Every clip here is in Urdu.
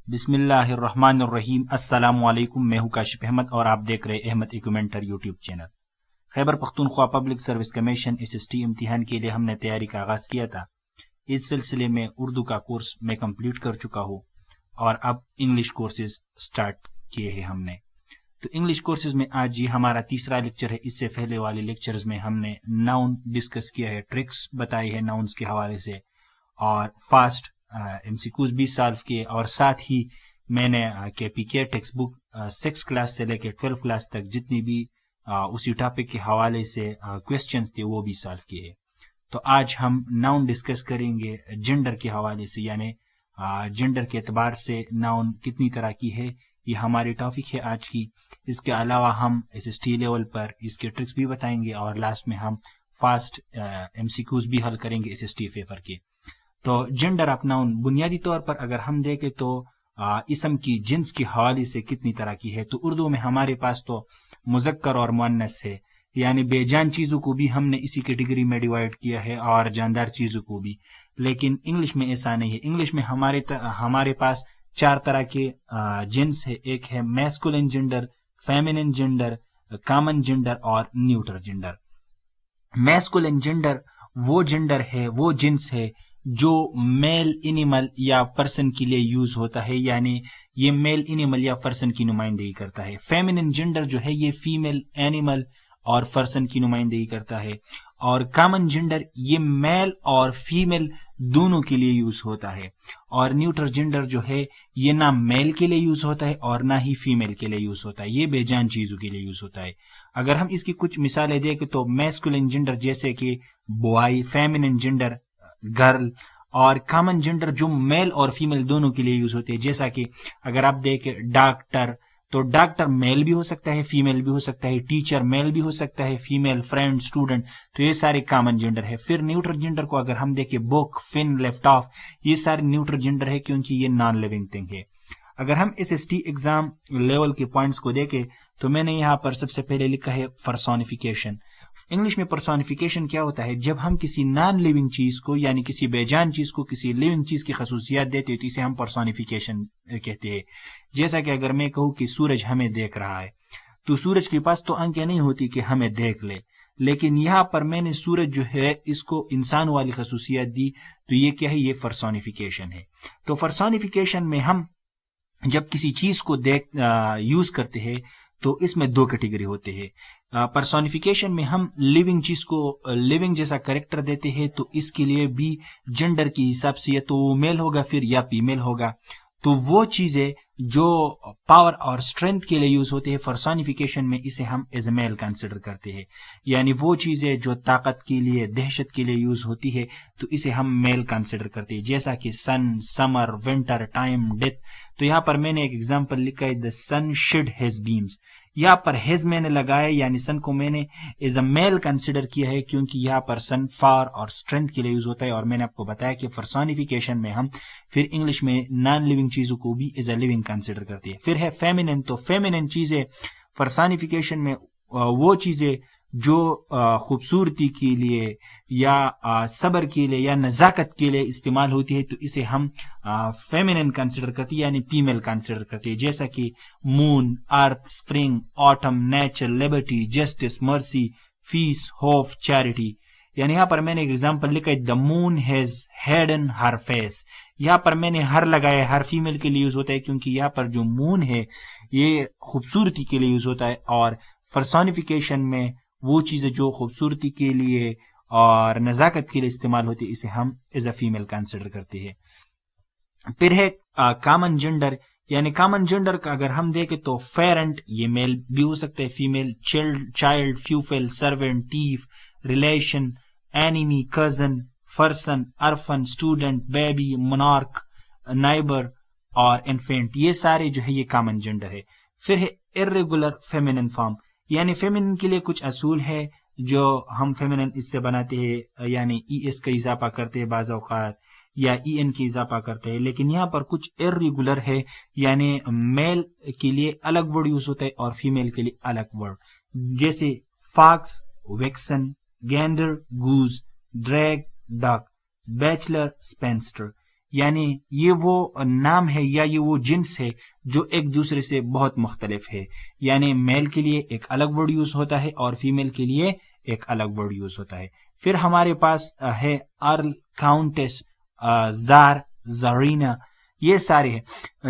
بسم اللہ الرحمن الرحیم۔ السلام علیکم، میں ہوں کاشف احمد اور آپ دیکھ رہے احمد ایکومنٹر YouTube channel. Khyber Pakhtunkhwa public service commission SST امتحان کے لیے ہم نے تیاری کا آغاز کیا تھا۔ اس سلسلے میں اردو کا کورس میں کمپلیٹ کر چکا ہوں اور اب انگلش کورسز سٹارٹ کیے ہیں ہم نے۔ تو انگلش کورسز میں آج یہ ہمارا تیسرا لیکچر ہے۔ اس سے پہلے والے لیکچرز میں ہم نے ناؤن ڈسکس کیا ہے، ٹرکس بتائی ہے ناؤنز کے حوالے سے، اور فاسٹ MCQs بھی سالو کیے، اور ساتھ ہی میں نے KPK ٹیکسٹ بک 6 کلاس سے لے کے 12 کلاس تک جتنی بھی اسی ٹاپک کے حوالے سے کویسچنز تھے وہ بھی سالو کیے۔ تو آج ہم ناؤن ڈسکس کریں گے جینڈر کے حوالے سے، یعنی جینڈر کے اعتبار سے ناؤن کتنی طرح کی ہے، یہ ہماری ٹاپک ہے آج کی۔ اس کے علاوہ ہم SST لیول پر اس کے ٹرکس بھی بتائیں گے، اور لاسٹ میں ہم فاسٹ MCQs بھی حل کریں گے SST پیپر کے۔ تو جینڈر آف ناؤن بنیادی طور پر اگر ہم دیکھیں تو اسم کی جنس کے حوالے سے کتنی طرح کی ہے، تو اردو میں ہمارے پاس تو مذکر اور مؤنث ہے، یعنی بے جان چیزوں کو بھی ہم نے اسی کیٹیگری میں ڈیوائڈ کیا ہے اور جاندار چیزوں کو بھی، لیکن انگلش میں ایسا نہیں ہے۔ انگلش میں ہمارے پاس 4 طرح کے جنس ہے۔ ایک ہے masculine gender, feminine gender, common gender اور نیوٹر جینڈر۔ میسکولین جینڈر وہ جینڈر ہے، وہ جنس ہے جو میل اینیمل یا پرسن کے لیے یوز ہوتا ہے، یعنی یہ میل اینیمل یا پرسن کی نمائندگی کرتا ہے۔ فیمینن جینڈر جو ہے یہ فیمیل اینیمل اور پرسن کی نمائندگی کرتا ہے، اور کامن جینڈر یہ میل اور فیمیل دونوں کے لیے یوز ہوتا ہے، اور نیوٹر جینڈر جو ہے یہ نہ میل کے لیے یوز ہوتا ہے اور نہ ہی فیمیل کے لیے یوز ہوتا ہے، یہ بے جان چیزوں کے لیے یوز ہوتا ہے۔ اگر ہم اس کی کچھ مثالیں دیکھیں تو میسکولین جینڈر جیسے کہ بوائے، فیمینن جینڈر گرل، اور کامن جینڈر جو میل اور فیمیل دونوں کے لیے یوز ہوتے ہیں، جیسا کہ اگر آپ دیکھیں ڈاکٹر، تو ڈاکٹر میل بھی ہو سکتا ہے، فیمیل بھی ہو سکتا ہے، ٹیچر میل بھی ہو سکتا ہے، فیمیل، فرینڈ، اسٹوڈنٹ، تو یہ سارے کامن جینڈر ہے۔ پھر نیوٹر جینڈر کو اگر ہم دیکھیں بک، فن، لیفٹ آف، یہ سارے نیوٹر جینڈر ہے کیونکہ یہ نان لیونگ تھنگ ہے۔ اگر ہم SST ایگزام لیول کے پوائنٹس کو دیکھیں تو میں نے یہاں پر سب سے پہلے لکھا ہے پرسونیفیکیشن۔ انگلش میں پرسونیفیکیشن کیا ہوتا ہے؟ جب ہم کسی نان لیونگ چیز کو، یعنی کسی بے جان چیز کو کسی لیونگ چیز کی خصوصیات دیتے ہیں تو اسے ہم پرسونیفیکیشن کہتے ہیں۔ جیسا کہ اگر میں کہوں کہ سورج ہمیں دیکھ رہا ہے، تو سورج کے پاس تو آنکھیں نہیں ہوتی کہ ہمیں دیکھ لے، لیکن یہاں پر میں نے سورج جو ہے اس کو انسان والی خصوصیات دی، تو یہ کیا ہے؟ یہ پرسونیفیکیشن ہے۔ تو پرسونیفیکیشن میں ہم جب کسی چیز کو یوز کرتے ہیں تو اس میں 2 کیٹیگری ہوتے ہیں۔ پرسونیفیکیشن میں ہم لیونگ چیز کو لیونگ جیسا کریکٹر دیتے ہیں، تو اس کے لیے بھی جینڈر کی حساب سے یا تو وہ میل ہوگا پھر یا فیمیل ہوگا۔ تو وہ چیزیں جو پاور اور اسٹرینتھ کے لیے یوز ہوتے ہیں پرسونیفیکیشن میں، اسے ہم ایز اے میل کنسیڈر کرتے ہیں، یعنی وہ چیزیں جو طاقت کے لیے، دہشت کے لیے یوز ہوتی ہے تو اسے ہم میل کنسیڈر کرتے ہیں، جیسا کہ سن، سمر، ونٹر، ٹائم، ڈیتھ۔ تو یہاں پر میں نے ایک ایگزامپل لکھا ہے، دا سن شیڈ ہیز بیمز۔ یہاں پر ہیز میں نے لگایا، یعنی سن کو میں نے ایز اے میل کنسیڈر کیا ہے کیونکہ یہاں پر سن فار اور اسٹرینتھ کے لیے یوز ہوتا ہے، اور میں نے آپ کو بتایا کہ پرسونیفیکیشن میں ہم پھر انگلش میں نان لیونگ چیزوں کو بھی ایز اے لیونگ کنسیڈر کرتے ہیں۔ پھر ہے فیمینن، تو فیمینن چیزیں پرسونیفیکیشن میں وہ چیزیں جو خوبصورتی کے لیے یا صبر کے لیے یا نزاکت کے لیے استعمال ہوتی ہے، تو اسے ہم فیمینن کنسیڈر کرتے ہیں، یعنی فیمیل کنسیڈر کرتے ہیں، جیسا کہ moon, earth, spring, autumn, nature, liberty, justice, mercy, peace, hope, charity. یعنی یہاں پر میں نے ایک ایگزامپل لکھا ہے، دا مون ہیز ہیڈن ہر فیس۔ یہاں پر میں نے ہر لگایا، ہر فیمیل کے لیے یوز ہوتا ہے کیونکہ یہاں پر جو مون ہے یہ خوبصورتی کے لیے یوز ہوتا ہے، اور پرسونیفیکیشن میں وہ چیزیں جو خوبصورتی کے لیے اور نزاکت کے لیے استعمال ہوتی ہے اسے ہم ایز اے فیمیل کنسیڈر کرتے ہیں۔ پھر ہے کامن جینڈر، یعنی کامن جینڈر کا اگر ہم دیکھیں تو پیرنٹ، یہ میل بھی ہو سکتا ہے، female, child, people, servant, thief, relation, enemy, cousin, person, orphan, student, baby, monarch, neighbour اور انفینٹ، یہ سارے جو ہے یہ کامن جینڈر ہے۔ پھر ہے ارریگولر فیمینن فارم، یعنی فیمینن کے لیے کچھ اصول ہے جو ہم فیمینن اس سے بناتے ہیں، یعنی ES کا اضافہ کرتے ہیں بعض اوقات، یا EN کی اضافہ کرتے ہیں، لیکن یہاں پر کچھ ارریگولر ہے، یعنی میل کے لیے الگ ورڈ یوز ہوتا ہے اور فیمیل کے لیے الگ ورڈ، جیسے fox, vixen, gander, goose, drake, duck, bachelor, spinster. یعنی یہ وہ نام ہے یا یہ وہ جنس ہے جو ایک دوسرے سے بہت مختلف ہے. یعنی میل کے لیے ایک الگ ورڈ یوز ہوتا ہے اور فیمیل کے لیے ایک الگ ورڈ یوز ہوتا ہے. پھر ہمارے پاس ہے ارل، کاؤنٹس، زار، زارینا. یہ سارے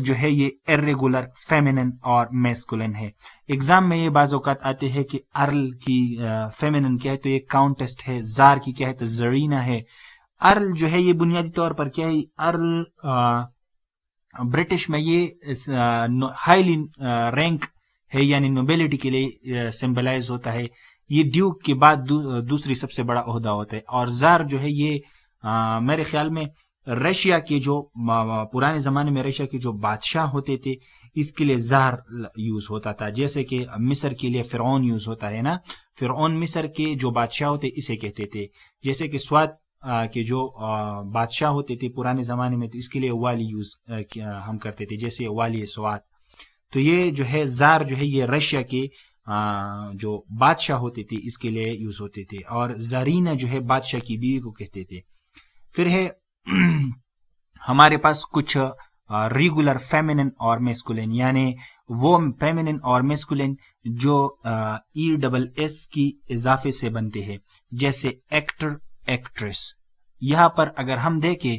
جو ہے یہ ارریگولر فیمینن اور میسکولن ہے. ایگزام میں یہ بعض اوقات آتے ہیں کہ ارل کی فیمینن کیا ہے تو یہ کاؤنٹسٹ ہے، زار کی کیا ہے تو زارینا ہے. ارل جو ہے یہ بنیادی طور پر کیا ہے، ارل برٹش میں یہ ہائیلی رینک ہے، یعنی نوبیلٹی کے لیے سمبلائز ہوتا ہے. یہ ڈیوک کے بعد دوسری سب سے بڑا عہدہ ہوتا ہے. اور زار جو ہے یہ میرے خیال میں رشیا کے جو پرانے زمانے میں رشیا کے جو بادشاہ ہوتے تھے اس کے لیے زار یوز ہوتا تھا. جیسے کہ مصر کے لیے فرعون یوز ہوتا ہے نا، فرعون مصر کے جو بادشاہ ہوتے اسے کہتے تھے. جیسے کہ سوات کے جو بادشاہ ہوتے تھے پرانے زمانے میں تو اس کے لیے والی یوز ہم کرتے تھے، جیسے والی سوات. تو یہ جو ہے زار جو ہے یہ رشیا کے جو بادشاہ ہوتے تھے اس کے لیے یوز ہوتے تھے. اور زارینا جو ہے بادشاہ کی بیوی کو کہتے تھے. پھر ہے ہمارے پاس کچھ ریگولر فیمینن اور میسکولن، یعنی وہ فیمینن اور میسکولن جو ای ڈبل ایس کی اضافے سے بنتے ہیں، جیسے ایکٹر، ایکٹریس. یہاں پر اگر ہم دیکھیں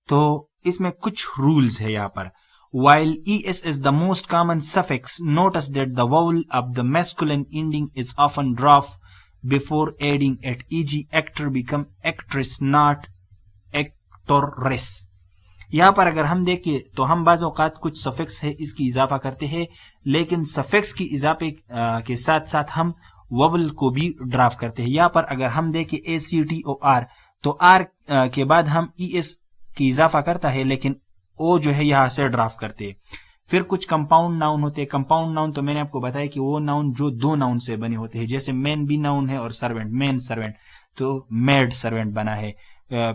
تو اس میں کچھ رولز ہے. یہاں پر while es is the most common suffix, notice that the vowel of the masculine ending is often dropped before adding it, e.g. actor become actress, not actress. یہاں پر اگر ہم دیکھیں تو ہم بعض اوقات کچھ سفکس ہے اس کی اضافہ کرتے ہیں، لیکن سفکس کی اضافے کے ساتھ ساتھ ہم وول کو بھی ڈراپ کرتے ہیں. یہاں پر اگر ہم دیکھیں ACTOR تو آر کے بعد ہم ES کی اضافہ کرتا ہے لیکن او جو ہے یہاں سے ڈراپ کرتے ہیں. پھر کچھ کمپاؤنڈ ناؤن ہوتے ہیں. کمپاؤنڈ ناؤن تو میں نے آپ کو بتایا کہ وہ ناؤن جو دو ناؤن سے بنے ہوتے ہیں، جیسے مین بھی ناؤن ہے اور سروینٹ، مین سروینٹ تو میڈ سروینٹ بنا ہے.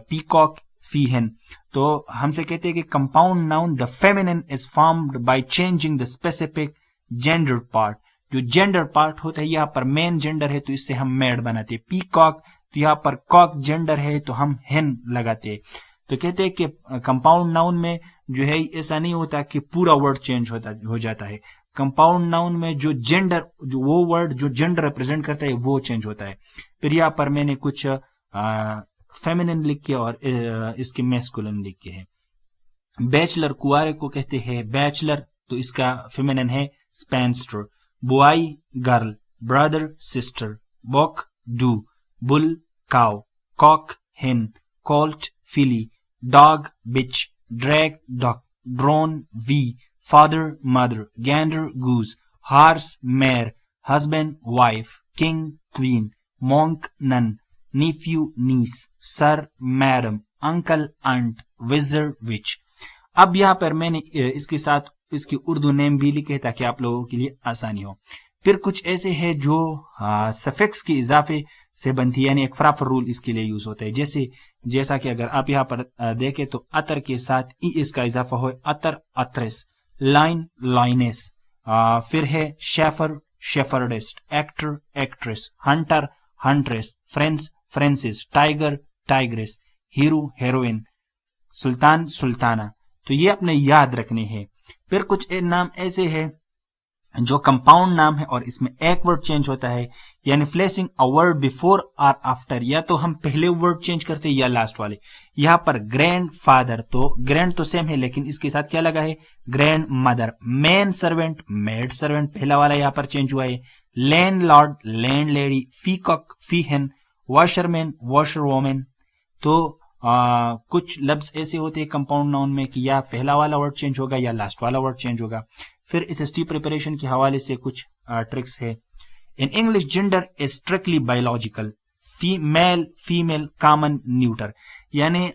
Peacock, peahen. تو ہم سے کہتے ہیں کہ compound noun the feminine is formed by changing the specific gender part. جو جینڈر پارٹ ہوتا ہے یہاں پر مین جینڈر ہے تو اس سے ہم میڈ بناتے ہیں. پیکاک تو یہاں پر کاک جینڈر ہے تو ہم ہین لگاتے ہیں. تو کہتے ہیں کہ کمپاؤنڈ ناؤن میں جو ہے ایسا نہیں ہوتا کہ پورا ورڈ چینج ہو جاتا ہے. کمپاؤنڈ ناؤن میں جو جینڈر، جو وہ ورڈ جو جینڈر ریپرزینٹ کرتا ہے وہ چینج ہوتا ہے. پھر یہاں پر میں نے کچھ فیمینن لکھ کے اور اس کے میسکولن لکھ کے ہے. بیچلر کنوارے کو کہتے ہیں بیچلر تو اس کا فیمینن ہے spinster. Boy, girl. Brother, sister. Buck, doe. Bull, cow. Cock, hen. Colt, filly. Dog, bitch. Drake, duck. Drone, bee. Father, mother. Gander, goose. Horse, mare. Husband, wife. King, queen. Monk, nun. Nephew, niece. Sir, madam. Uncle, aunt. Wizard, witch. اب یہاں پر میں نے اس کے ساتھ اس کی اردو نیم بھی لکھے تاکہ آپ لوگوں کے لیے آسانی ہو. پھر کچھ ایسے ہیں جو سفکس کے اضافے سے بنتی ہے، یعنی ایک فرافر رول اس کے لیے یوز ہوتا ہے. جیسا کہ اگر آپ یہاں پر دیکھیں تو اتر کے ساتھ ای اس کا اضافہ ہو، اتر، اترس. Line, lioness. پھر ہے shepherd, shepherdess. Actor, actress. Hunter, huntress. Friends, فرینسس. Tiger, tigress. Hero, heroine. Sultan, sultana. تو یہ اپنے یاد رکھنے ہیں. پھر کچھ نام ایسے ہیں جو کمپاؤنڈ نام ہے اور اس میں ایک ورڈ چینج ہوتا ہے، یعنی پلیسنگ اے ورڈ بیفور اور آفٹر، یا تو ہم پہلے ورڈ چینج کرتے یا لاسٹ والے. یہاں پر گرینڈ فادر تو گرینڈ تو سیم ہے لیکن اس کے ساتھ کیا لگا ہے، grandmother. Manservant, maidservant, پہلا والا یہاں پر چینج ہوا ہے. Landlord, landlady. Peacock, peahen. Washerman, washerwoman. تو کچھ لفظ ایسے ہوتے ہیں کمپاؤنڈ ناؤن میں کہ یا پہلا والا ورڈ چینج ہوگا یا لاسٹ والا ورڈ چینج ہوگا. پھر SST پریپریشن کے حوالے سے کچھ ٹرکس ہے. In English gender is strictly biological. Male, female, common, neuter. یعنی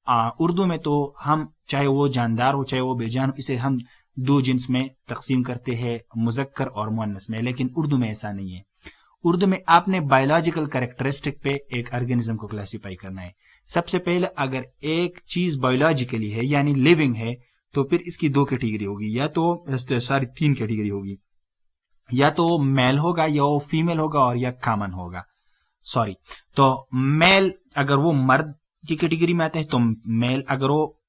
اردو میں تو ہم چاہے وہ جاندار ہو چاہے وہ بے جان ہو اسے ہم دو جنس میں تقسیم کرتے ہیں، مذکر اور مؤنث میں، لیکن اردو میں ایسا نہیں ہے. اردو میں آپ نے بایولوجیکل کریکٹرسٹک پہ ایک آرگینزم کو کلاسیفائی کرنا ہے. سب سے پہلے اگر ایک چیز بایولوجیکلی ہے یعنی لیونگ ہے تو پھر اس کی دو کیٹیگری ہوگی، یا تو ساری تین کیٹیگری ہوگی، یا تو وہ میل ہوگا یا وہ فیمیل ہوگا اور یا کامن ہوگا. تو میل اگر وہ مرد کی کیٹیگری میں آتے ہیں تو میل، اگر وہ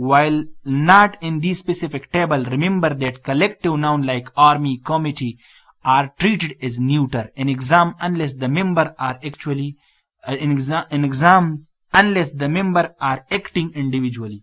while not in the specific table, remember that collective noun like army, committee are treated as neuter in exam unless the member are actually unless the member are acting individually.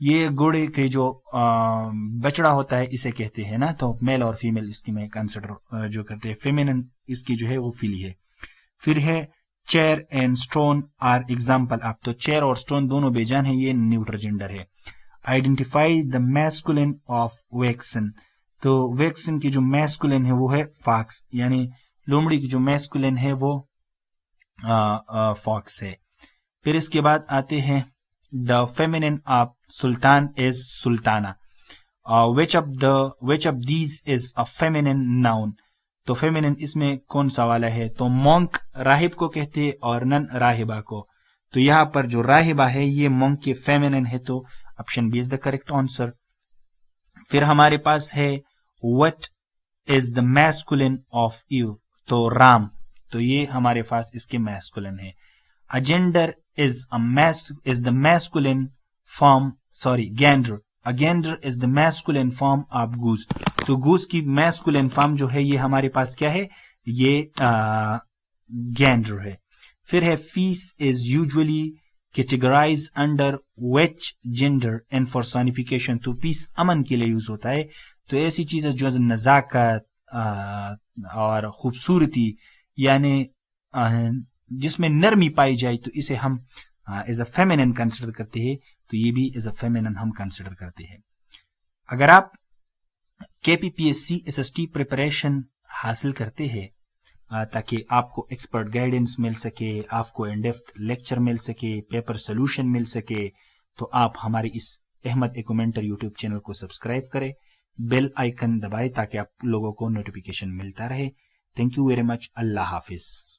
یہ گھوڑے کے جو بچڑا ہوتا ہے اسے کہتے ہیں نا، تو میل اور فیمیل اس کی میں کنسیڈر جو کرتے ہیں، فیمینن اس کی جو ہے وہ فیلی ہے. پھر ہے chair and stone are example of, تو چیئر اور اسٹون دونوں بے جان ہیں، یہ نیوٹر جینڈر ہے. Identify the masculine of vixen, تو ویکسن کی جو میسکولن ہے وہ ہے فاکس، یعنی لومڑی کی جو میسکولن ہے وہ فاکس ہے. پھر اس کے بعد آتے ہیں the feminine of sultan is sultana, which of these is a feminine noun, تو فیمینن اس میں کون سا والا ہے، تو مونک راہب کو کہتے اور نن راہبہ کو، تو یہاں پر جو راہبہ ہے یہ مونک کے فیمینن ہے، تو option B is the correct answer. پھر ہمارے پاس ہے what is the masculine of you, تو رام، تو یہ ہمارے پاس اس کے میسکولن ہے. اجینڈر is the masculine form, gander. A gander is the masculine form of goose. تو goose کی masculine form جو ہے یہ ہمارے پاس کیا ہے، یہ gander ہے. پھر ہے feast is usually categorized under which gender and for sonification، تو peace امن کے لیے یوز ہوتا ہے، تو ایسی چیزیں جو نزاکت اور خوبصورتی یعنی جس میں نرمی پائی جائے تو اسے ہم ایز اے فیمینن کنسیڈر کرتے ہیں، تو یہ بھی ایز اے فیمینن ہم کنسیڈر کرتے ہیں. اگر آپ KPPSC SST پریپریشن حاصل کرتے ہیں تاکہ آپ کو ایکسپرٹ گائیڈنس مل سکے، آپ کو ان ڈیپتھ لیکچر مل سکے، پیپر سولوشن مل سکے، تو آپ ہمارے اس احمد ایکومینٹر یوٹیوب چینل کو سبسکرائب کریں، بیل آئیکن دبائیں تاکہ آپ لوگوں کو نوٹیفیکیشن ملتا رہے. Thank you very much. Allah حافظ.